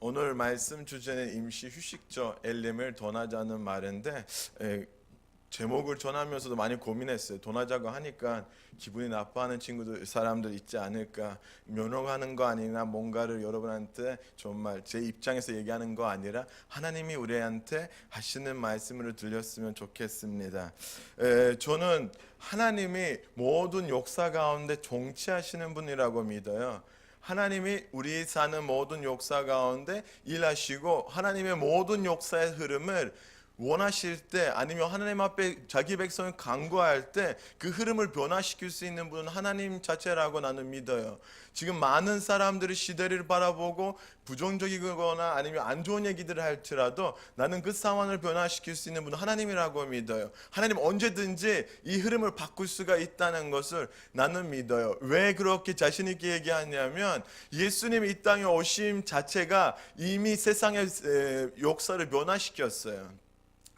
오늘 말씀 주제는 임시 휴식죠. 엘림을 떠나자는 말인데 제목을 전하면서도 많이 고민했어요. 떠나자고 하니까 기분이 나빠하는 친구들, 사람들 있지 않을까, 면허하는 거 아니나 뭔가를 여러분한테 정말 제 입장에서 얘기하는 거 아니라 하나님이 우리한테 하시는 말씀을 들렸으면 좋겠습니다. 저는 하나님이 모든 역사 가운데 통치하시는 분이라고 믿어요. 하나님이 우리 사는 모든 역사 가운데 일하시고 하나님의 모든 역사의 흐름을 원하실 때, 아니면 하나님 앞에 자기 백성을 간구할 때 그 흐름을 변화시킬 수 있는 분은 하나님 자체라고 나는 믿어요. 지금 많은 사람들이 시대를 바라보고 부정적이거나 아니면 안 좋은 얘기들을 할지라도 나는 그 상황을 변화시킬 수 있는 분은 하나님이라고 믿어요. 하나님 언제든지 이 흐름을 바꿀 수가 있다는 것을 나는 믿어요. 왜 그렇게 자신 있게 얘기하냐면 예수님이 이 땅에 오심 자체가 이미 세상의 역사를 변화시켰어요.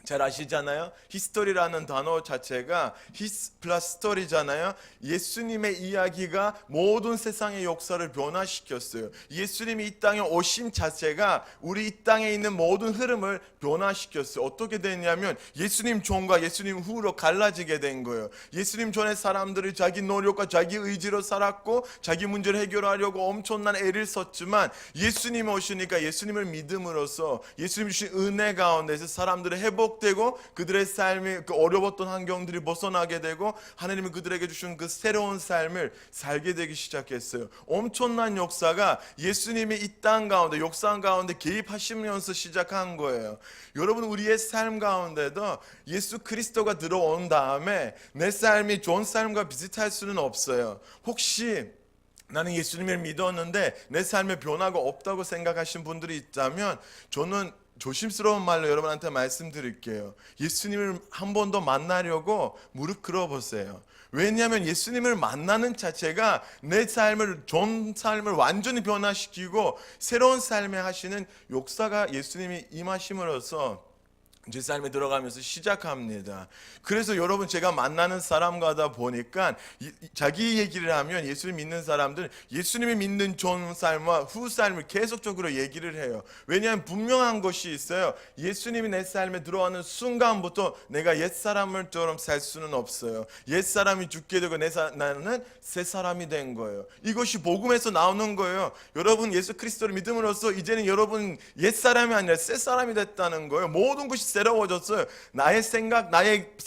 잘 아시잖아요. 히스토리라는 단어 자체가 히스 플러스 스토리잖아요. 예수님의 이야기가 모든 세상의 역사를 변화시켰어요. 예수님이 이 땅에 오심 자체가 우리 이 땅에 있는 모든 흐름을 변화시켰어요. 어떻게 됐냐면 예수님 전과 예수님 후로 갈라지게 된 거예요. 예수님 전에 사람들이 자기 노력과 자기 의지로 살았고 자기 문제를 해결하려고 엄청난 애를 썼지만 예수님 오시니까 예수님을 믿음으로써 예수님 주신 은혜 가운데서 사람들의 회복 되고 그들의 삶이 그 어려웠던 환경들이 벗어나게 되고 하나님이 그들에게 주신 그 새로운 삶을 살게 되기 시작했어요. 엄청난 역사가 예수님이 이 땅 가운데 역사 가운데 개입하시면서 시작한 거예요. 여러분, 우리의 삶 가운데도 예수 그리스도가 들어온 다음에 내 삶이 좋은 삶과 비슷할 수는 없어요. 혹시 나는 예수님을 믿었는데 내 삶에 변화가 없다고 생각하신 분들이 있다면 저는 조심스러운 말로 여러분한테 말씀드릴게요. 예수님을 한 번 더 만나려고 무릎 꿇어보세요. 왜냐하면 예수님을 만나는 자체가 내 삶을, 전 삶을 완전히 변화시키고 새로운 삶에 하시는 역사가 예수님이 임하심으로써 제 삶에 들어가면서 시작합니다. 그래서 여러분, 제가 만나는 사람마다 보니까 자기 얘기를 하면 예수님 믿는 사람들은 예수님이 믿는 전 삶과 후 삶을 계속적으로 얘기를 해요. 왜냐하면 분명한 것이 있어요. 예수님이 내 삶에 들어가는 순간부터 내가 옛사람을처럼 살 수는 없어요. 옛사람이 죽게 되고 나는 새 사람이 된 거예요. 이것이 복음에서 나오는 거예요. 여러분, 예수 그리스도를 믿음으로써 이제는 여러분 옛사람이 아니라 새 사람이 됐다는 거예요. 모든 것이 새로워졌어요. 나의 생각, 나의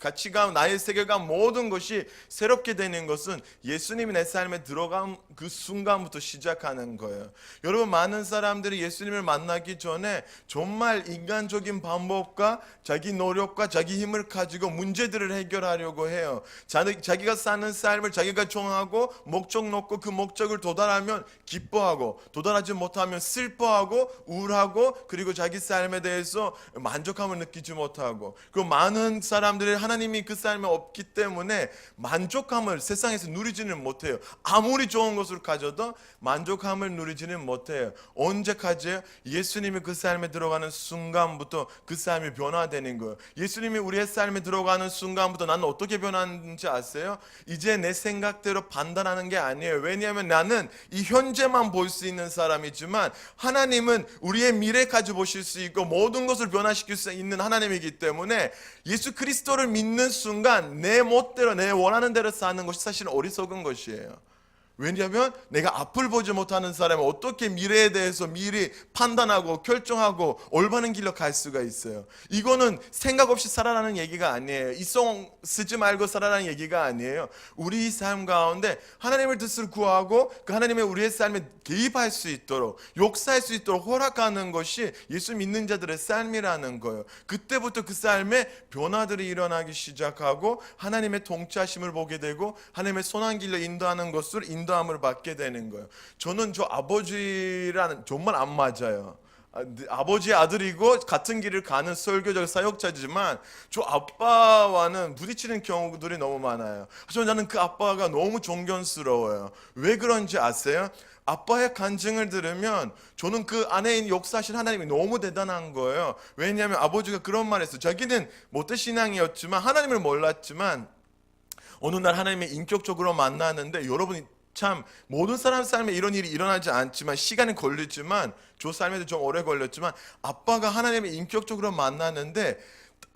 가치관, 나의 세계관, 모든 것이 새롭게 되는 것은 예수님이 내 삶에 들어간 그 순간부터 시작하는 거예요. 여러분, 많은 사람들이 예수님을 만나기 전에 정말 인간적인 방법과 자기 노력과 자기 힘을 가지고 문제들을 해결하려고 해요. 자기가 사는 삶을 자기가 정하고 목적 놓고 그 목적을 도달하면 기뻐하고, 도달하지 못하면 슬퍼하고 우울하고, 그리고 자기 삶에 대해서 만족함을 느끼지 못하고, 그리고 많은 사람들이 하나님이 그 삶에 없기 때문에 만족함을 세상에서 누리지는 못해요. 아무리 좋은 것을 가져도 만족함을 누리지는 못해요. 언제까지요? 예수님이 그 삶에 들어가는 순간부터 그 삶이 변화되는 거예요. 예수님이 우리의 삶에 들어가는 순간부터 나는 어떻게 변하는지 아세요? 이제 내 생각대로 판단하는 게 아니에요. 왜냐하면 나는 이 현재만 볼 수 있는 사람이지만 하나님은 우리의 미래까지 보실 수 있고 모든 것을 변화시킬 수 있는 하나님이기 때문에 예수 그리스도를 믿는 순간 내 멋대로, 내 원하는 대로 사는 것이 사실 어리석은 것이에요. 왜냐하면 내가 앞을 보지 못하는 사람은 어떻게 미래에 대해서 미리 판단하고 결정하고 올바른 길로 갈 수가 있어요. 이거는 생각 없이 살아라는 얘기가 아니에요. 이성 쓰지 말고 살아라는 얘기가 아니에요. 우리 삶 가운데 하나님의 뜻을 구하고 그 하나님의 우리의 삶에 개입할 수 있도록, 역사할 수 있도록 허락하는 것이 예수 믿는 자들의 삶이라는 거예요. 그때부터 그 삶에 변화들이 일어나기 시작하고 하나님의 통치하심을 보게 되고 하나님의 선한 길로 인도하는 것을 인도함을 받게 되는 거예요. 저는 저 아버지랑 정말 안 맞아요. 아버지의 아들이고 같은 길을 가는 설교적 사역자지만 저 아빠와는 부딪히는 경우들이 너무 많아요. 하지만 나는 그 아빠가 너무 존경스러워요. 왜 그런지 아세요? 아빠의 간증을 들으면 저는 그 안에 있는 역사하신 하나님이 너무 대단한 거예요. 왜냐하면 아버지가 그런 말 했어요. 자기는 모태신앙이었지만 하나님을 몰랐지만 어느 날 하나님의 인격적으로 만나는데, 여러분이 참 모든 사람 삶에 이런 일이 일어나지 않지만 시간이 걸리지만 저 삶에도 좀 오래 걸렸지만 아빠가 하나님을 인격적으로 만났는데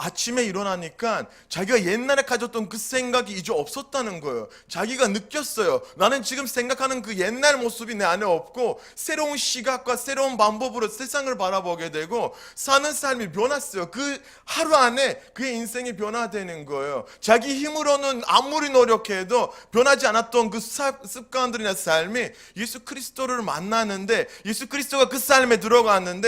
아침에 일어나니까 자기가 옛날에 가졌던 그 생각이 이제 없었다는 거예요. 자기가 느꼈어요. 나는 지금 생각하는 그 옛날 모습이 내 안에 없고 새로운 시각과 새로운 방법으로 세상을 바라보게 되고 사는 삶이 변했어요. 그 하루 안에 그의 인생이 변화되는 거예요. 자기 힘으로는 아무리 노력해도 변하지 않았던 그 습관들이나 삶이 예수 그리스도를 만나는데 예수 그리스도가 그 삶에 들어가는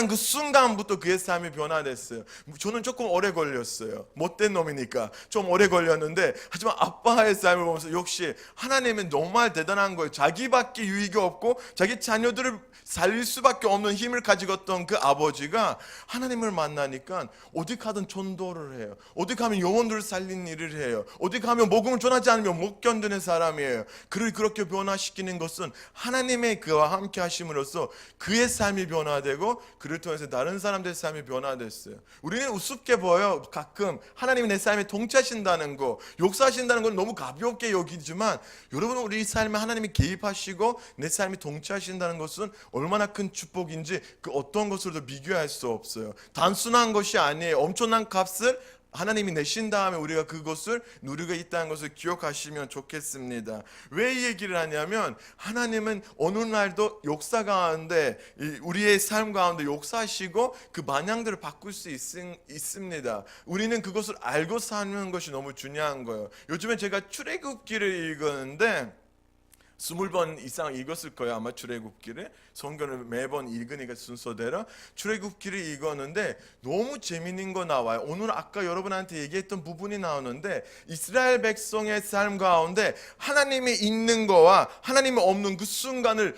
그 순간부터 그의 삶이 변화됐어요. 저는 조금 오래 걸렸어요. 못된 놈이니까 좀 오래 걸렸는데 하지만 아빠의 삶을 보면서 역시 하나님은 정말 대단한 거예요. 자기밖에 유익이 없고 자기 자녀들을 살릴 수밖에 없는 힘을 가지고 있던 그 아버지가 하나님을 만나니까 어디 가든 전도를 해요. 어디 가면 영혼들을 살리는 일을 해요. 어디 가면 복음을 전하지 않으면 못 견디는 사람이에요. 그를 그렇게 변화시키는 것은 하나님의 그와 함께 하심으로써 그의 삶이 변화되고 그를 통해서 다른 사람들의 삶이 변화됐어요. 우리는 우습게 보여. 가끔 하나님이 내 삶에 통치하신다는 거, 역사하신다는 건 너무 가볍게 여기지만 여러분 우리 삶에 하나님이 개입하시고 내 삶이 통치하신다는 것은 얼마나 큰 축복인지 그 어떤 것으로도 비교할 수 없어요. 단순한 것이 아니에요. 엄청난 값을 하나님이 내신 다음에 우리가 그것을 누리고 있다는 것을 기억하시면 좋겠습니다. 왜 이 얘기를 하냐면 하나님은 어느 날도 역사 가운데 우리의 삶 가운데 역사하시고 그 방향들을 바꿀 수 있습니다. 우리는 그것을 알고 사는 것이 너무 중요한 거예요. 요즘에 제가 출애굽기를 읽었는데 20번 이상 읽었을 거예요. 아마 출애굽기를 성경을 매번 읽으니까 순서대로 출애굽기를 읽었는데 너무 재밌는 거 나와요. 오늘 아까 여러분한테 얘기했던 부분이 나오는데 이스라엘 백성의 삶 가운데 하나님이 있는 거와 하나님이 없는 그 순간을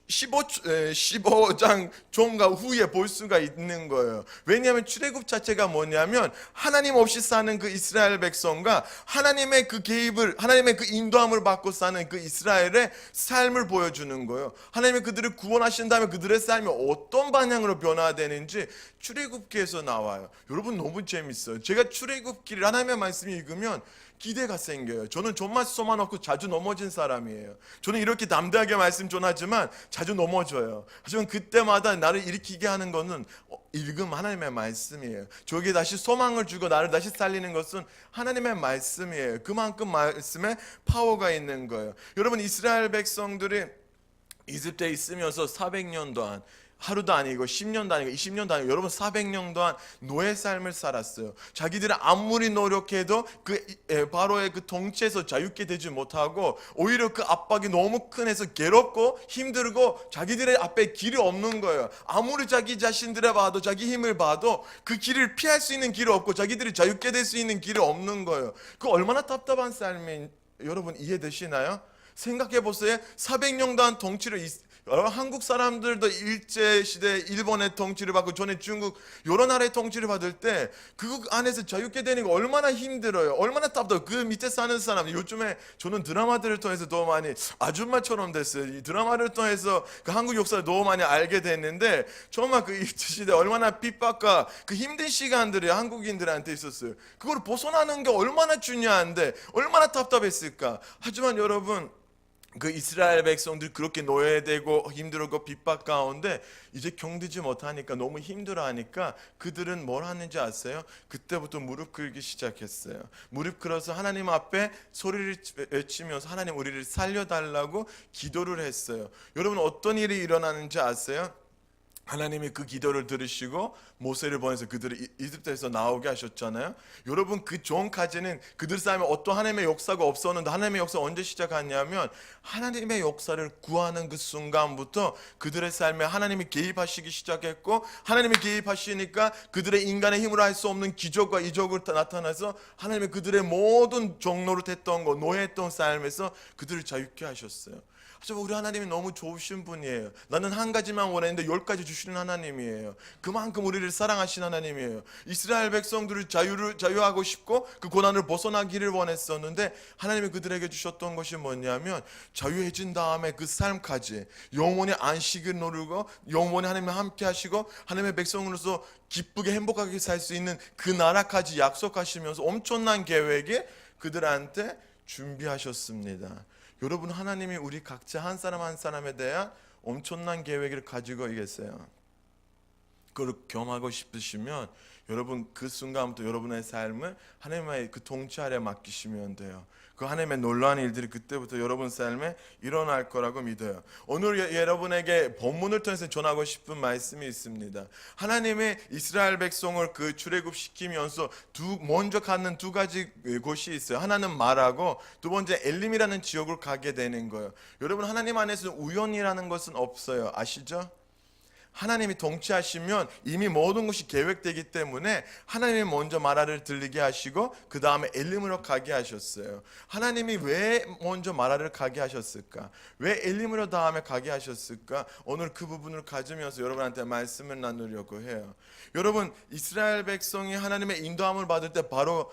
15장 종가 후에 볼 수가 있는 거예요. 왜냐하면 출애굽 자체가 뭐냐면 하나님 없이 사는 그 이스라엘 백성과 하나님의 그 개입을 하나님의 그 인도함을 받고 사는 그 이스라엘의 삶을 보여주는 거예요. 하나님이 그들을 구원하신 다음에 그들의 삶이 어떤 방향으로 변화되는지 출애굽기에서 나와요. 여러분 너무 재밌어요. 제가 출애굽기를 하나님의 말씀을 읽으면 기대가 생겨요. 저는 정말 소만 없고 자주 넘어진 사람이에요. 저는 이렇게 담대하게 말씀 전하지만 자주 넘어져요. 하지만 그때마다 나를 일으키게 하는 것은 읽음 하나님의 말씀이에요. 저에게 다시 소망을 주고 나를 다시 살리는 것은 하나님의 말씀이에요. 그만큼 말씀에 파워가 있는 거예요. 여러분 이스라엘 백성들이 이집트에 있으면서 400년 동안 하루도 아니고 10년도 아니고 20년도 아니고 여러분 400년 동안 노예 삶을 살았어요. 자기들이 아무리 노력해도 그 바로의 그 통치에서 자유케 되지 못하고 오히려 그 압박이 너무 큰 해서 괴롭고 힘들고 자기들의 앞에 길이 없는 거예요. 아무리 자기 자신들을 봐도 자기 힘을 봐도 그 길을 피할 수 있는 길이 없고 자기들이 자유케 될 수 있는 길이 없는 거예요. 그 얼마나 답답한 삶이 여러분 이해되시나요? 생각해 보세요. 400년 동안 통치를 한국 사람들도 일제시대 일본의 통치를 받고 전에 중국 여러 나라의 통치를 받을 때 그 안에서 자유케 되는 거 얼마나 힘들어요. 얼마나 답답해요. 그 밑에 사는 사람 요즘에 저는 드라마들을 통해서 너무 많이 아줌마처럼 됐어요. 이 드라마를 통해서 그 한국 역사를 너무 많이 알게 됐는데 정말 그 일제시대 얼마나 핍박과 그 힘든 시간들이 한국인들한테 있었어요. 그걸 벗어나는 게 얼마나 중요한데 얼마나 답답했을까. 하지만 여러분 그 이스라엘 백성들 그렇게 노예되고 힘들고 핍박 가운데 이제 견디지 못하니까 너무 힘들어하니까 그들은 뭘 하는지 아세요? 그때부터 무릎 꿇기 시작했어요. 무릎 꿇어서 하나님 앞에 소리를 외치면서 하나님 우리를 살려달라고 기도를 했어요. 여러분 어떤 일이 일어나는지 아세요? 하나님이 그 기도를 들으시고 모세를 보내서 그들을 이집트에서 나오게 하셨잖아요. 여러분 그 전까지는 그들 삶에 어떤 하나님의 역사가 없었는데 하나님의 역사가 언제 시작하냐면 하나님의 역사를 구하는 그 순간부터 그들의 삶에 하나님이 개입하시기 시작했고 하나님이 개입하시니까 그들의 인간의 힘으로 할 수 없는 기적과 이적을 나타나서 하나님이 그들의 모든 종로를 했던 거 노예했던 삶에서 그들을 자유케 하셨어요. 하지만 우리 하나님이 너무 좋으신 분이에요. 나는 한 가지만 원했는데 10가지 주시는 하나님이에요. 그만큼 우리를 사랑하신 하나님이에요. 이스라엘 백성들을 자유하고 싶고 그 고난을 벗어나기를 원했었는데 하나님이 그들에게 주셨던 것이 뭐냐면 자유해진 다음에 그 삶까지 영원히 안식을 누리고 영원히 하나님과 함께 하시고 하나님의 백성으로서 기쁘게 행복하게 살 수 있는 그 나라까지 약속하시면서 엄청난 계획에 그들한테 준비하셨습니다. 여러분, 하나님이 우리 각자 한 사람 한 사람에 대한 엄청난 계획을 가지고 계세요. 그걸 경험하고 싶으시면 여러분 그 순간부터 여러분의 삶을 하나님의 그 통치 아래 맡기시면 돼요. 그 하나님의 놀라운 일들이 그때부터 여러분 삶에 일어날 거라고 믿어요. 오늘 여러분에게 본문을 통해서 전하고 싶은 말씀이 있습니다. 하나님의 이스라엘 백성을 그 출애굽시키면서 먼저 가는 두 가지 곳이 있어요. 하나는 말하고 두 번째 엘림이라는 지역을 가게 되는 거예요. 여러분, 하나님 안에서 우연이라는 것은 없어요. 아시죠? 하나님이 통치하시면 이미 모든 것이 계획되기 때문에 하나님이 먼저 마라를 들리게 하시고 그 다음에 엘림으로 가게 하셨어요. 하나님이 왜 먼저 마라를 가게 하셨을까? 왜 엘림으로 다음에 가게 하셨을까? 오늘 그 부분을 가지면서 여러분한테 말씀을 나누려고 해요. 여러분, 이스라엘 백성이 하나님의 인도함을 받을 때 바로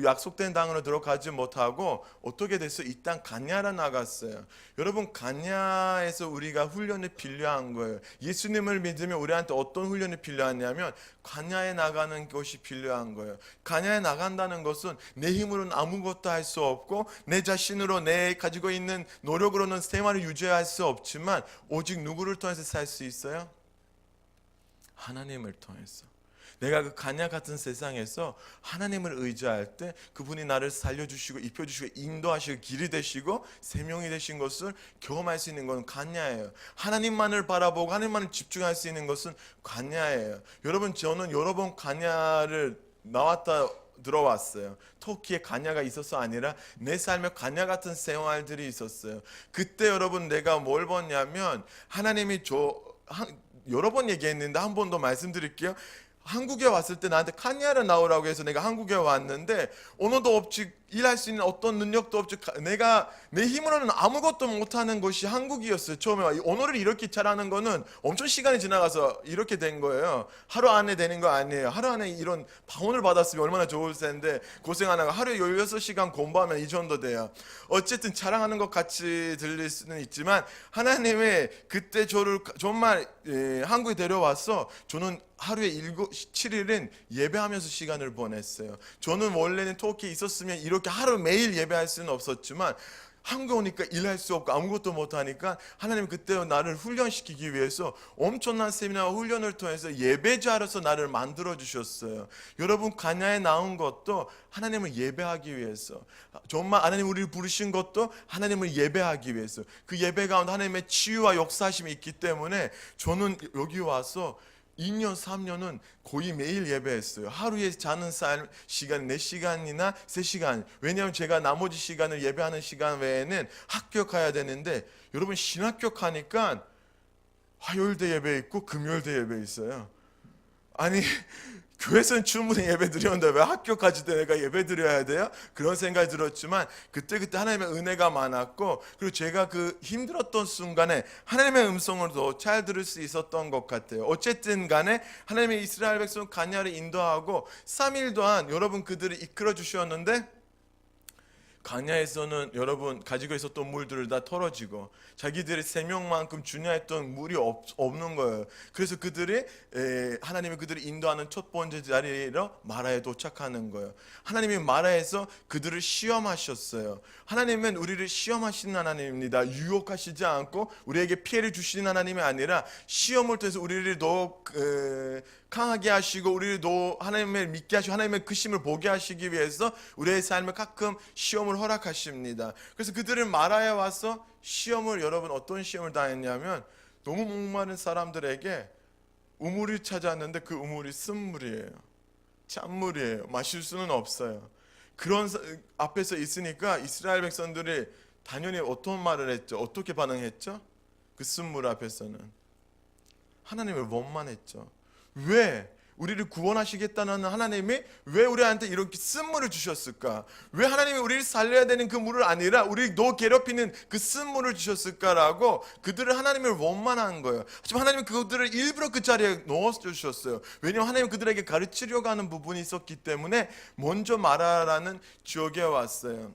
약속된 땅으로 들어가지 못하고 어떻게 됐어요? 이 땅 가냐로 나갔어요. 여러분, 가냐에서 우리가 훈련이 필요한 거예요. 예수님을 믿으면 우리한테 어떤 훈련이 필요하냐면 가냐에 나가는 것이 필요한 거예요. 가냐에 나간다는 것은 내 힘으로는 아무것도 할 수 없고 내 자신으로 내 가지고 있는 노력으로는 생활을 유지할 수 없지만 오직 누구를 통해서 살 수 있어요? 하나님을 통해서. 내가 그 가냐 같은 세상에서 하나님을 의지할 때 그분이 나를 살려주시고 입혀주시고 인도하시고 길이 되시고 생명이 되신 것을 경험할 수 있는 건 가냐예요. 하나님만을 바라보고 하나님만을 집중할 수 있는 것은 가냐예요. 여러분, 저는 여러 번 가냐를 나왔다 들어왔어요. 터키에 가냐가 있어서 아니라 내 삶에 가냐 같은 생활들이 있었어요. 그때 여러분, 내가 뭘 봤냐면 하나님이 여러 번 얘기했는데 한 번 더 말씀드릴게요. 한국에 왔을 때 나한테 카냐를 나오라고 해서 내가 한국에 왔는데 언어도 없지, 일할 수 있는 어떤 능력도 없지, 내가 내 힘으로는 아무것도 못하는 곳이 한국이었어요. 처음에 언어를 이렇게 잘하는 거는 엄청 시간이 지나가서 이렇게 된 거예요. 하루 안에 되는 거 아니에요. 하루 안에 이런 방언을 받았으면 얼마나 좋을 텐데 고생 안 하고 하루에 16시간 공부하면 이 정도 돼요. 어쨌든 자랑하는 것 같이 들릴 수는 있지만 하나님의 그때 저를 정말 한국에 데려와서 저는 하루에 7일은 예배하면서 시간을 보냈어요. 저는 원래는 터키에 있었으면 이렇게 하루 매일 예배할 수는 없었지만 한국에 오니까 일할 수 없고 아무것도 못하니까 하나님 그때 나를 훈련시키기 위해서 엄청난 세미나와 훈련을 통해서 예배자로서 나를 만들어 주셨어요. 여러분, 가냐에 나온 것도 하나님을 예배하기 위해서, 정말 하나님 우리를 부르신 것도 하나님을 예배하기 위해서, 그 예배 가운데 하나님의 치유와 역사하심이 있기 때문에 저는 여기 와서 2년, 3년은 거의 매일 예배했어요. 하루에 자는 시간 4시간이나 3시간. 왜냐하면 제가 나머지 시간을 예배하는 시간 외에는 학교 가야 되는데, 여러분, 신학교 가니까 화요일도 예배 있고 금요일도 예배 있어요. 아니, 교회에서는 충분히 예배 드렸는데 왜 학교까지 내가 예배 드려야 돼요? 그런 생각이 들었지만 그때 하나님의 은혜가 많았고, 그리고 제가 그 힘들었던 순간에 하나님의 음성을 더 잘 들을 수 있었던 것 같아요. 어쨌든 간에 하나님의 이스라엘 백성 가냐를 인도하고 3일 동안 여러분 그들을 이끌어 주셨는데, 가냐에서는 여러분 가지고 있었던 물들을 다 털어지고 자기들의 생명만큼 중요했던 물이 없는 거예요. 그래서 그들이 하나님이 그들을 인도하는 첫 번째 자리로 마라에 도착하는 거예요. 하나님이 마라에서 그들을 시험하셨어요. 하나님은 우리를 시험하시는 하나님입니다. 유혹하시지 않고 우리에게 피해를 주시는 하나님이 아니라 시험을 통해서 우리를 더 강하게 하시고 우리를 더 하나님을 믿게 하시고 하나님의 크심을 보게 하시기 위해서 우리의 삶에 가끔 시험을 허락하십니다. 그래서 그들은 마라에 와서 시험을, 여러분 어떤 시험을 당했냐면, 너무 목마른 사람들에게 우물을 찾았는데 그 우물이 쓴물이에요. 찬물이에요. 마실 수는 없어요. 그런 앞에서 있으니까 이스라엘 백성들이 당연히 어떤 말을 했죠? 어떻게 반응했죠? 그 쓴물 앞에서는 하나님을 원망했죠. 왜? 우리를 구원하시겠다는 하나님이 왜 우리한테 이렇게 쓴물을 주셨을까? 왜 하나님이 우리를 살려야 되는 그 물을 아니라 우리를 더 괴롭히는 그 쓴물을 주셨을까라고 그들을 하나님을 원망한 거예요. 하지만 하나님은 그들을 일부러 그 자리에 넣어주셨어요. 왜냐하면 하나님은 그들에게 가르치려고 하는 부분이 있었기 때문에 먼저 마라라는 지역에 왔어요.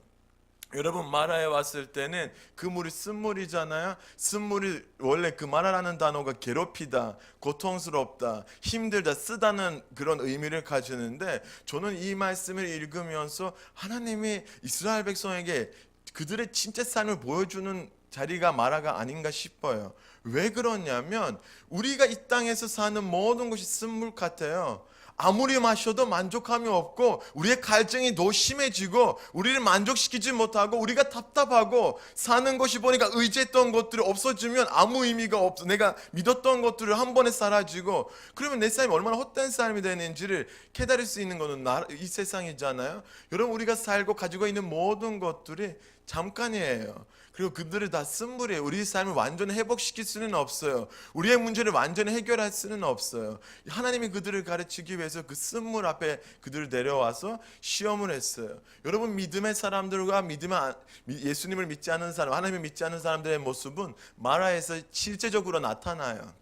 여러분, 마라에 왔을 때는 그 물이 쓴물이잖아요. 쓴물이 원래 그 마라라는 단어가 괴롭히다, 고통스럽다, 힘들다, 쓰다는 그런 의미를 가지는데, 저는 이 말씀을 읽으면서 하나님이 이스라엘 백성에게 그들의 진짜 삶을 보여주는 자리가 마라가 아닌가 싶어요. 왜 그러냐면 우리가 이 땅에서 사는 모든 것이 쓴물 같아요. 아무리 마셔도 만족함이 없고 우리의 갈증이 더 심해지고 우리를 만족시키지 못하고 우리가 답답하고 사는 것이 보니까 의지했던 것들이 없어지면 아무 의미가 없어. 내가 믿었던 것들을 한 번에 사라지고 그러면 내 삶이 얼마나 헛된 삶이 되는지를 깨달을 수 있는 것은 이 세상이잖아요. 여러분 우리가 살고 가지고 있는 모든 것들이 잠깐이에요. 그리고 그들을 다 쓴물이에요. 우리의 삶을 완전히 회복시킬 수는 없어요. 우리의 문제를 완전히 해결할 수는 없어요. 하나님이 그들을 가르치기 위해서 그 쓴물 앞에 그들을 내려와서 시험을 했어요. 여러분 믿음의 사람들과 예수님을 믿지 않는 사람, 하나님을 믿지 않는 사람들의 모습은 마라에서 실제적으로 나타나요.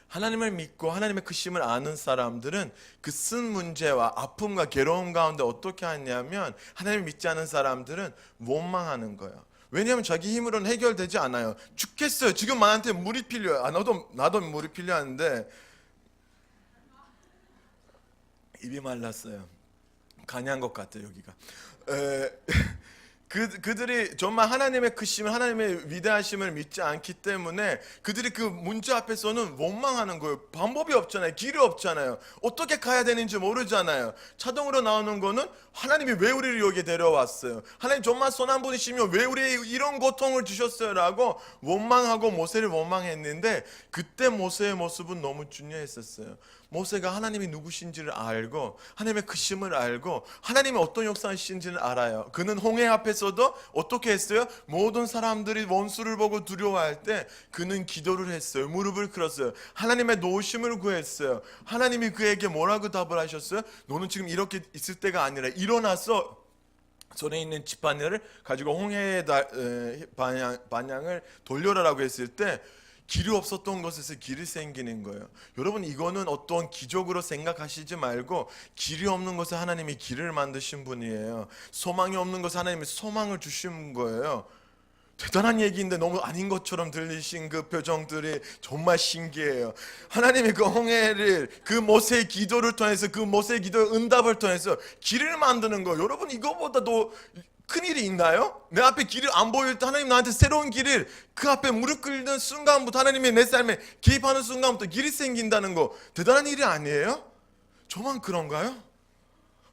하나님을 믿고 하나님의 크심을 아는 사람들은 그 쓴 문제와 아픔과 괴로움 가운데 어떻게 하냐면 하나님을 믿지 않는 사람들은 원망하는 거예요. 왜냐하면 자기 힘으로는 해결되지 않아요. 죽겠어요. 지금 나한테 물이 필요해요. 나도 물이 필요한데 입이 말랐어요. 간이한 것 같아요 여기가. 그들이 정말 하나님의 크심을 하나님의 위대하심을 믿지 않기 때문에 그들이 그 문제 앞에서는 원망하는 거예요. 방법이 없잖아요. 길이 없잖아요. 어떻게 가야 되는지 모르잖아요. 자동으로 나오는 거는 하나님이 왜 우리를 여기 데려왔어요? 하나님 정말 선한 분이시며 왜 우리에게 이런 고통을 주셨어요? 라고 원망하고 모세를 원망했는데 그때 모세의 모습은 너무 중요했었어요. 모세가 하나님이 누구신지를 알고 하나님의 크심을 알고 하나님이 어떤 역사이신지를 알아요. 그는 홍해 앞에서도 어떻게 했어요? 모든 사람들이 원수를 보고 두려워할 때 그는 기도를 했어요. 무릎을 꿇었어요. 하나님의 도우심을 구했어요. 하나님이 그에게 뭐라고 답을 하셨어요? 너는 지금 이렇게 있을 때가 아니라 일어나서 손에 있는 지팡이를 가지고 홍해의 방향을 돌려라라고 했을 때 길이 없었던 곳에서 길이 생기는 거예요. 여러분 이거는 어떤 기적으로 생각하시지 말고 길이 없는 곳에 하나님이 길을 만드신 분이에요. 소망이 없는 곳에 하나님이 소망을 주신 거예요. 대단한 얘기인데 너무 아닌 것처럼 들리신 그 표정들이 정말 신기해요. 하나님이 그 홍해를 그 모세의 기도를 통해서 그 모세의 기도의 응답을 통해서 길을 만드는 거. 여러분 이거보다 더 큰일이 있나요? 내 앞에 길이 안 보일 때 하나님 나한테 새로운 길을 그 앞에 무릎 꿇는 순간부터 하나님이 내 삶에 개입하는 순간부터 길이 생긴다는 거 대단한 일이 아니에요? 저만 그런가요?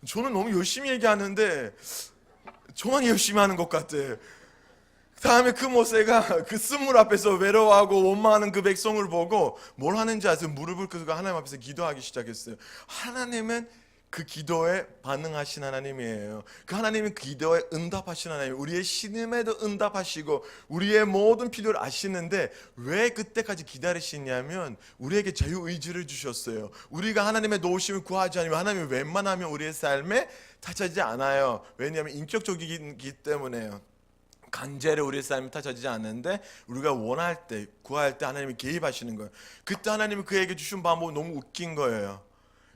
저는 너무 열심히 얘기하는데 저만 열심히 하는 것 같아요. 다음에 그 모세가 그 쓴물 앞에서 외로워하고 원망하는 그 백성을 보고 뭘 하는지 아세요? 무릎을 꿇고 하나님 앞에서 기도하기 시작했어요. 하나님은 그 기도에 반응하신 하나님이에요. 그 하나님은 그 기도에 응답하신 하나님, 우리의 신음에도 응답하시고 우리의 모든 필요를 아시는데 왜 그때까지 기다리시냐면 우리에게 자유의지를 주셨어요. 우리가 하나님의 도우심을 구하지 않으면 하나님이 웬만하면 우리의 삶에 타치하지 않아요. 왜냐하면 인격적이기 때문에요. 강제로 우리의 삶이 타쳐지지 않는데 우리가 원할 때 구할 때 하나님이 개입하시는 거예요. 그때 하나님이 그에게 주신 방법은 너무 웃긴 거예요.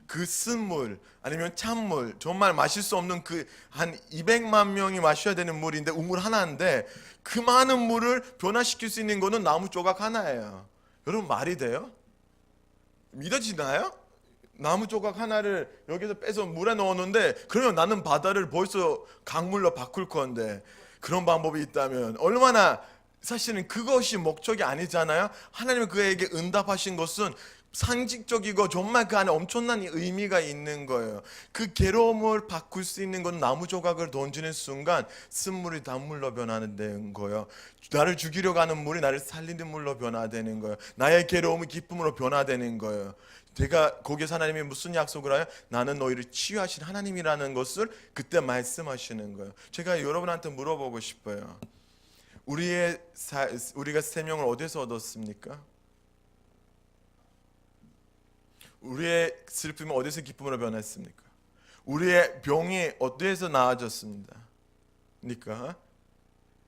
그 쓴물 아니면 찬물 정말 마실 수 없는 그 한 200만 명이 마셔야 되는 물인데 우물 하나인데 그 많은 물을 변화시킬 수 있는 거는 나무 조각 하나예요. 여러분 말이 돼요? 믿어지나요? 나무 조각 하나를 여기서 빼서 물에 넣었는데 그러면 나는 바다를 벌써 강물로 바꿀 건데 그런 방법이 있다면 얼마나 사실은 그것이 목적이 아니잖아요. 하나님은 그에게 응답하신 것은 상징적이고 정말 그 안에 엄청난 의미가 있는 거예요. 그 괴로움을 바꿀 수 있는 건 나무 조각을 던지는 순간 쓴물이 단물로 변화되는 거예요. 나를 죽이려고 하는 물이 나를 살리는 물로 변화되는 거예요. 나의 괴로움이 기쁨으로 변화되는 거예요. 제가 거기서 하나님이 무슨 약속을 하요? 나는 너희를 치유하신 하나님이라는 것을 그때 말씀하시는 거예요. 제가 여러분한테 물어보고 싶어요. 우리가 생명을 어디서 얻었습니까? 우리의 슬픔이 어디서 기쁨으로 변했습니까? 우리의 병이 어디에서 나아졌습니다? 그러니까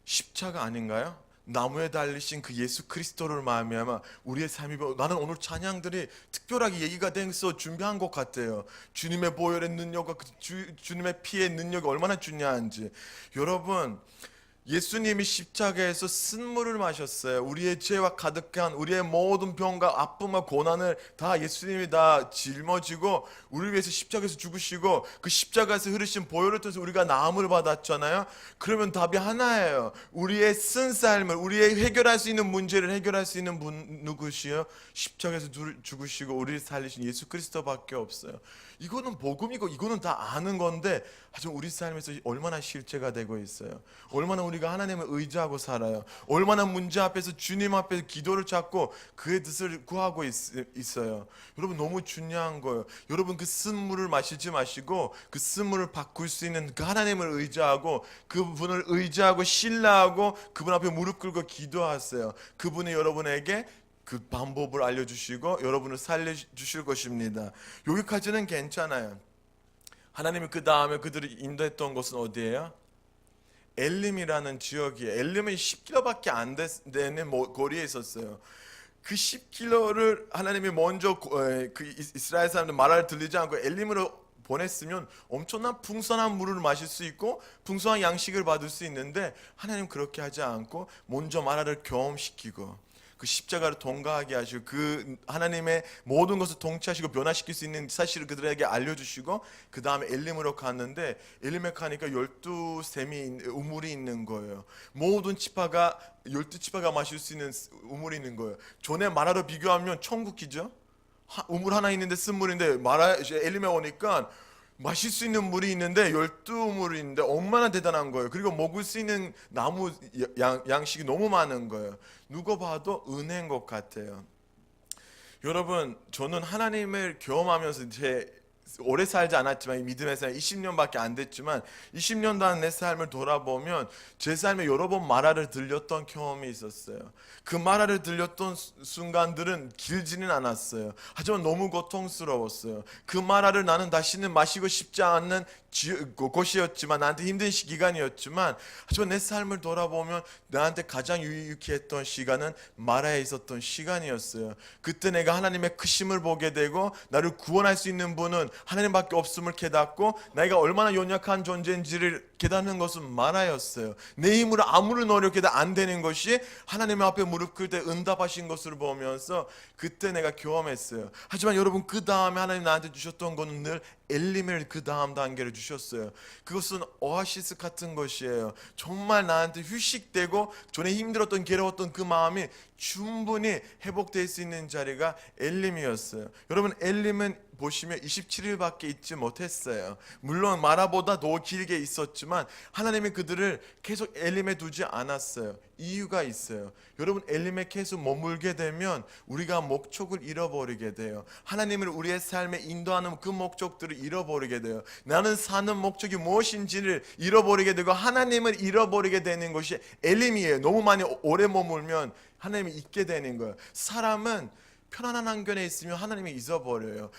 십자가 아닌가요? 나무에 달리신 그 예수 그리스도를 말미암아 우리의 삶이 나는 오늘 찬양들이 특별하게 얘기가 돼서 준비한 것 같아요. 주님의 보혈의 능력과 주님의 피의 능력이 얼마나 중요한지. 여러분 예수님이 십자가에서 쓴물을 마셨어요. 우리의 죄와 가득한 우리의 모든 병과 아픔과 고난을 다 예수님이 다 짊어지고 우리를 위해서 십자가에서 죽으시고 그 십자가에서 흐르신 보혈을 통해서 우리가 나음을 받았잖아요. 그러면 답이 하나예요. 우리의 쓴 삶을, 우리의 해결할 수 있는 문제를 해결할 수 있는 분 누구시요? 십자가에서 죽으시고 우리를 살리신 예수 그리스도밖에 없어요. 이거는 복음이고 이거는 다 아는 건데 하지만 우리 삶에서 얼마나 실제가 되고 있어요. 얼마나 우리가 하나님을 의지하고 살아요. 얼마나 문제 앞에서 주님 앞에 기도를 찾고 그의 뜻을 구하고 있어요. 여러분 너무 중요한 거예요. 여러분 그 쓴물을 마시지 마시고 그 쓴물을 바꿀 수 있는 그 하나님을 의지하고 그분을 의지하고 신뢰하고 그분 앞에 무릎 꿇고 기도하세요. 그분이 여러분에게 그 방법을 알려주시고 여러분을 살려주실 것입니다. 여기까지는 괜찮아요. 하나님이 그 다음에 그들을 인도했던 곳은 어디예요? 엘림이라는 지역이에요. 엘림은 10km밖에 안 되는 거리에 있었어요. 그 10km를 하나님이 먼저 그 이스라엘 사람들 말을 들리지 않고 엘림으로 보냈으면 엄청난 풍성한 물을 마실 수 있고 풍성한 양식을 받을 수 있는데 하나님 그렇게 하지 않고 먼저 마라를 경험시키고 그 십자가를 통과하게 하시고 그 하나님의 모든 것을 통치하시고 변화시킬 수 있는 사실을 그들에게 알려주시고 그 다음에 엘림으로 갔는데 엘림에 가니까 12샘이 우물이 있는 거예요. 모든 지파가 12지파가 마실 수 있는 우물이 있는 거예요. 전에 마라로 비교하면 천국이죠. 우물 하나 있는데 쓴 물인데 마라 엘림에 오니까 마실 수 있는 물이 있는데 12물이 있는데 얼마나 대단한 거예요. 그리고 먹을 수 있는 나무 양식이 너무 많은 거예요. 누가 봐도 은혜인 것 같아요. 여러분 저는 하나님을 경험하면서 오래 살지 않았지만 믿음의 삶 20년밖에 안 됐지만 20년도 안 내 삶을 돌아보면 제 삶에 여러 번 마라를 들렸던 경험이 있었어요. 그 마라를 들렸던 순간들은 길지는 않았어요. 하지만 너무 고통스러웠어요. 그 마라를 나는 다시는 마시고 싶지 않는 곳이었지만 나한테 힘든 기간이었지만 하지만 내 삶을 돌아보면 나한테 가장 유익했던 시간은 마라에 있었던 시간이었어요. 그때 내가 하나님의 크심을 보게 되고 나를 구원할 수 있는 분은 하나님밖에 없음을 깨닫고 내가 얼마나 연약한 존재인지를 깨닫는 것은 마라였어요. 내 힘으로 아무리 노력해도 안 되는 것이 하나님 앞에 무릎 꿇을 때 응답하신 것을 보면서 그때 내가 경험했어요. 하지만 여러분 그 다음에 하나님 나한테 주셨던 것은 늘 엘림을 그 다음 단계를 주셨어요. 그것은 오아시스 같은 것이에요. 정말 나한테 휴식되고 전에 힘들었던 괴로웠던 그 마음이 충분히 회복될 수 있는 자리가 엘림이었어요. 여러분 엘림은 보시면 27일밖에 있지 못했어요. 물론 마라보다 더 길게 있었지만 하나님이 그들을 계속 엘림에 두지 않았어요. 이유가 있어요. 여러분 엘림에 계속 머물게 되면 우리가 목적을 잃어버리게 돼요. 하나님을 우리의 삶에 인도하는 그 목적들을 잃어버리게 돼요. 나는 사는 목적이 무엇인지를 잃어버리게 되고 하나님을 잃어버리게 되는 것이 엘림이에요. 너무 많이 오래 머물면 하나님이 잊게 되는 거예요. 사람은 편안한 환경에 있으면 하나님이 잊어버려요.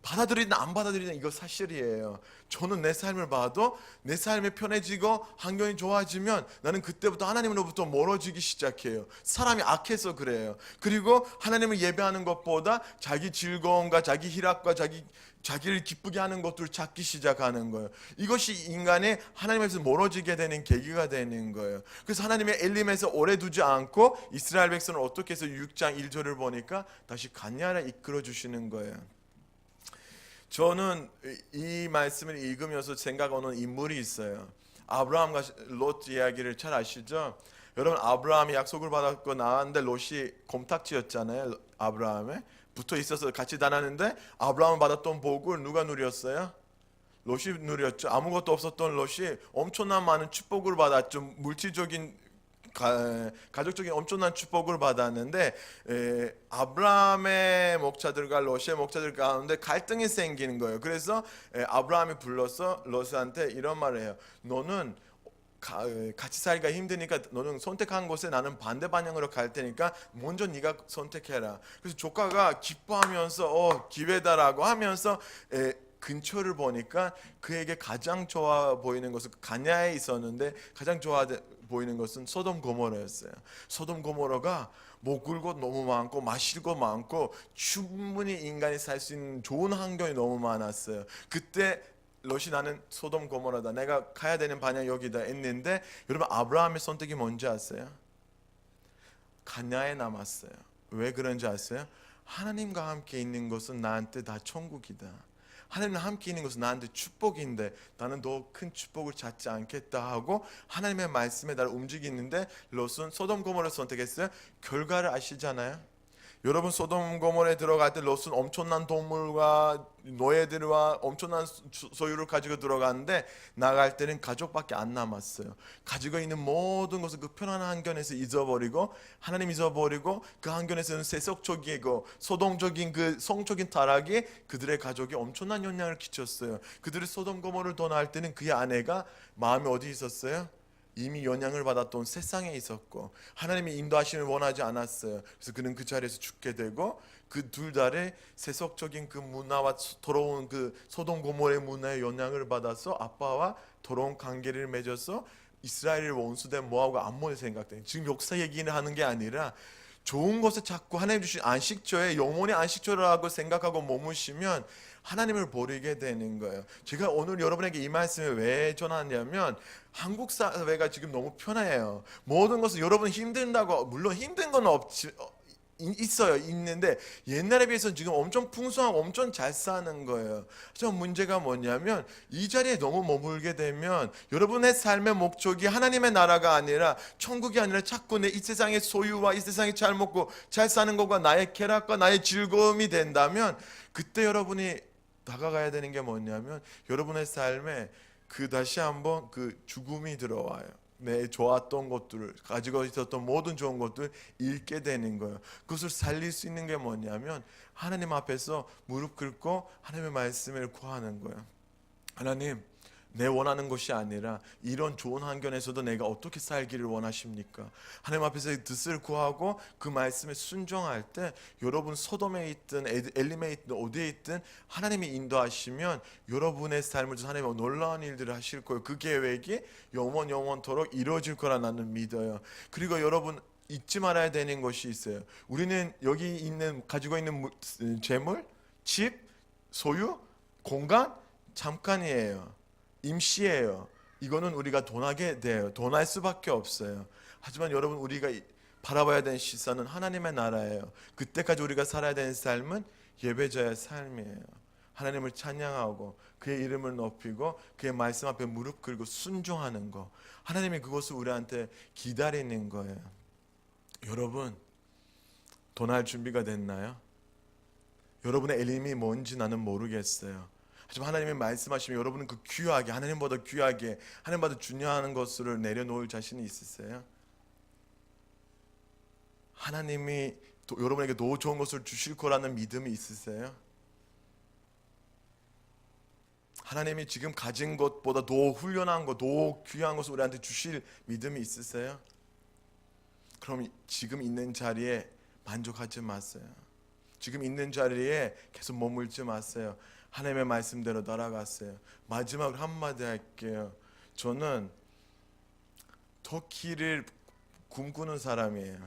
받아들이든 안 받아들이든 이거 사실이에요. 저는 내 삶을 봐도 내 삶이 편해지고 환경이 좋아지면 나는 그때부터 하나님으로부터 멀어지기 시작해요. 사람이 악해서 그래요. 그리고 하나님을 예배하는 것보다 자기 즐거움과 자기 희락과 자기를 기쁘게 하는 것들을 찾기 시작하는 거예요. 이것이 인간의 하나님에서 멀어지게 되는 계기가 되는 거예요. 그래서 하나님의 엘림에서 오래 두지 않고 이스라엘 백성을 어떻게 해서 6장 1절을 보니까 다시 가냐를 이끌어 주시는 거예요. 저는 이 말씀을 읽으면서 생각하는 인물이 있어요. 아브라함과 롯 이야기를 잘 아시죠? 여러분 아브라함이 약속을 받았고 나왔는데 롯이 곰탁지였잖아요. 아브라함에 붙어 있어서 같이 다녔는데 아브라함 받았던 복을 누가 누렸어요? 롯이 누렸죠. 아무것도 없었던 롯이 엄청난 많은 축복을 받았죠. 물질적인 가족적인 엄청난 축복을 받았는데 아브라함의 목자들과 롯의 목자들 가운데 갈등이 생기는 거예요. 그래서 아브라함이 불러서 롯한테 이런 말을 해요. 너는 같이 살기가 힘드니까 너는 선택한 곳에 나는 반대 방향으로 갈 테니까 먼저 네가 선택해라. 그래서 조카가 기뻐하면서 기회다라고 하면서 근처를 보니까 그에게 가장 좋아 보이는 것은 가냐에 있었는데 가장 좋아 보이는 것은 소돔 고모라였어요. 소돔 고모라가 먹을 것 너무 많고 마실 것 많고 충분히 인간이 살 수 있는 좋은 환경이 너무 많았어요. 그때 롯이 나는 소돔 고모라다, 내가 가야 되는 방향 여기다 했는데, 여러분 아브라함의 선택이 뭔지 아세요? 가냐에 남았어요. 왜 그런지 아세요? 하나님과 함께 있는 것은 나한테 다 천국이다. 하나님과 함께 있는 것은 나한테 축복인데 나는 더 큰 축복을 찾지 않겠다 하고 하나님의 말씀에 따라 움직이는데, 롯은 소돔 고모를 선택했어요. 결과를 아시잖아요. 여러분 소돔 고모라에 들어갈 때 롯은 엄청난 동물과 노예들과 엄청난 소유를 가지고 들어가는데, 나갈 때는 가족밖에 안 남았어요. 가지고 있는 모든 것을 그 편안한 환경에서 잊어버리고, 하나님 잊어버리고, 그 환경에서는 세속적이고 소동적인 그 성적인 타락이 그들의 가족에 엄청난 영향을 끼쳤어요. 그들이 소돔 고모를 떠날 때는 그의 아내가 마음이 어디 있었어요? 이미 영향을 받았던 세상에 있었고 하나님의 인도하심을 원하지 않았어요. 그래서 그는 그 자리에서 죽게 되고, 그 둘 달에 세속적인 그 문화와 더러운 그 소돔 고모의 문화에 영향을 받아서 아빠와 더러운 관계를 맺어서 이스라엘의 원수된 모압과 암몬을 생각돼요. 지금 역사 얘기를 하는 게 아니라 좋은 것을 자꾸 하나님 주신 안식처에 영원히 안식처라고 생각하고 머무시면 하나님을 버리게 되는 거예요. 제가 오늘 여러분에게 이 말씀을 왜 전하냐면, 한국 사회가 지금 너무 편해요. 모든 것을 여러분 힘든다고, 물론 힘든 건 있어요. 있는데 옛날에 비해서 지금 엄청 풍성하고 엄청 잘 사는 거예요. 저 문제가 뭐냐면, 이 자리에 너무 머물게 되면 여러분의 삶의 목적이 하나님의 나라가 아니라, 천국이 아니라 자꾸 내 이 세상의 소유와 이 세상에 잘 먹고 잘 사는 것과 나의 쾌락과 나의 즐거움이 된다면, 그때 여러분이 다가가야 되는 게 뭐냐면, 여러분의 삶에 그 다시 한번 그 죽음이 들어와요. 내 좋았던 것들을, 가지고 있었던 모든 좋은 것들을 잃게 되는 거예요. 그것을 살릴 수 있는 게 뭐냐면, 하나님 앞에서 무릎 꿇고 하나님의 말씀을 구하는 거예요. 하나님, 내 원하는 것이 아니라 이런 좋은 환경에서도 내가 어떻게 살기를 원하십니까? 하나님 앞에서 뜻을 구하고 그 말씀에 순종할 때, 여러분 소돔에 있든 엘림에 있든 어디에 있든 하나님이 인도하시면 여러분의 삶을 통해서 하나님은 놀라운 일들을 하실 거예요. 그 계획이 영원토록 이루어질 거라 나는 믿어요. 그리고 여러분 잊지 말아야 되는 것이 있어요. 우리는 여기 있는 가지고 있는 재물, 집, 소유, 공간 잠깐이에요. 임시예요. 이거는 우리가 돈하게 돼요. 돈할 수밖에 없어요. 하지만 여러분, 우리가 바라봐야 되는 시선은 하나님의 나라예요. 그때까지 우리가 살아야 되는 삶은 예배자의 삶이에요. 하나님을 찬양하고 그의 이름을 높이고 그의 말씀 앞에 무릎 꿇고 순종하는 거, 하나님이 그것을 우리한테 기다리는 거예요. 여러분, 돈할 준비가 됐나요? 여러분의 엘림이 뭔지 나는 모르겠어요. 하지만 하나님이 말씀하시면 여러분은 그 귀하게, 하나님보다 귀하게, 하나님보다 중요한 것을 내려놓을 자신이 있으세요? 하나님이 여러분에게 더 좋은 것을 주실 거라는 믿음이 있으세요? 하나님이 지금 가진 것보다 더 훌륭한 것, 더 귀한 것을 우리한테 주실 믿음이 있으세요? 그럼 지금 있는 자리에 만족하지 마세요. 지금 있는 자리에 계속 머물지 마세요. 하나님의 말씀대로 날아갔어요. 마지막으로 한마디 할게요. 저는 터키를 꿈꾸는 사람이에요.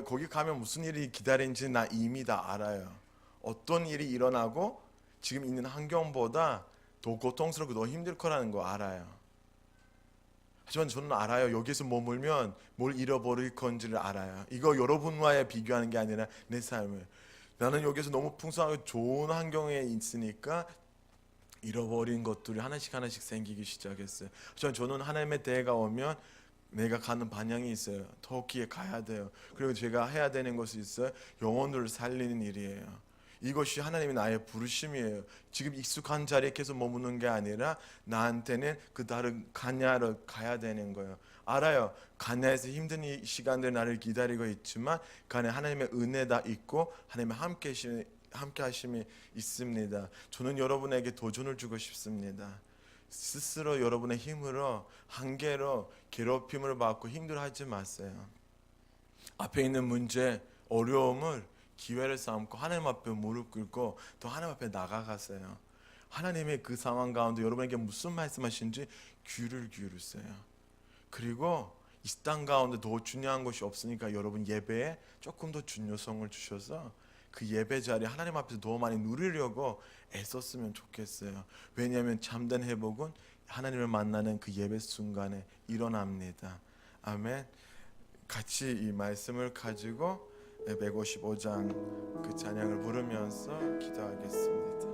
거기 가면 무슨 일이 기다리는지 나 이미 다 알아요. 어떤 일이 일어나고 지금 있는 환경보다 더 고통스럽고 더 힘들 거라는 거 알아요. 하지만 저는 알아요. 여기서 머물면 뭘 잃어버릴 건지를 알아요. 이거 여러분과의 비교하는 게 아니라 내 삶을. 나는 여기서 너무 풍성하고 좋은 환경에 있으니까 잃어버린 것들이 하나씩 생기기 시작했어요. 하지만 저는 하나님의 때가 오면 내가 가는 방향이 있어요. 터키에 가야 돼요. 그리고 제가 해야 되는 것이 있어요. 영혼들을 살리는 일이에요. 이것이 하나님이 나의 부르심이에요. 지금 익숙한 자리에 계속 머무는 게 아니라 나한테는 그 다른 가냐로 가야 되는 거예요. 알아요. 가냐에서 힘든 이 시간들 나를 기다리고 있지만 그 안에 하나님의 은혜가 있고 하나님의 함께 하심이 있습니다. 저는 여러분에게 도전을 주고 싶습니다. 스스로 여러분의 힘으로, 한계로 괴롭힘을 받고 힘들어하지 마세요. 앞에 있는 문제, 어려움을 기회를 삼고 하나님 앞에 무릎 꿇고 또 하나님 앞에 나가가세요. 하나님의 그 상황 가운데 여러분에게 무슨 말씀하신지 귀를 기울이세요. 그리고 이 땅 가운데 더 중요한 것이 없으니까 여러분 예배에 조금 더 중요성을 주셔서 그 예배 자리 하나님 앞에서 더 많이 누리려고 애썼으면 좋겠어요. 왜냐하면 참된 회복은 하나님을 만나는 그 예배 순간에 일어납니다. 아멘. 같이 이 말씀을 가지고 155장 그 찬양을 부르면서 기도하겠습니다.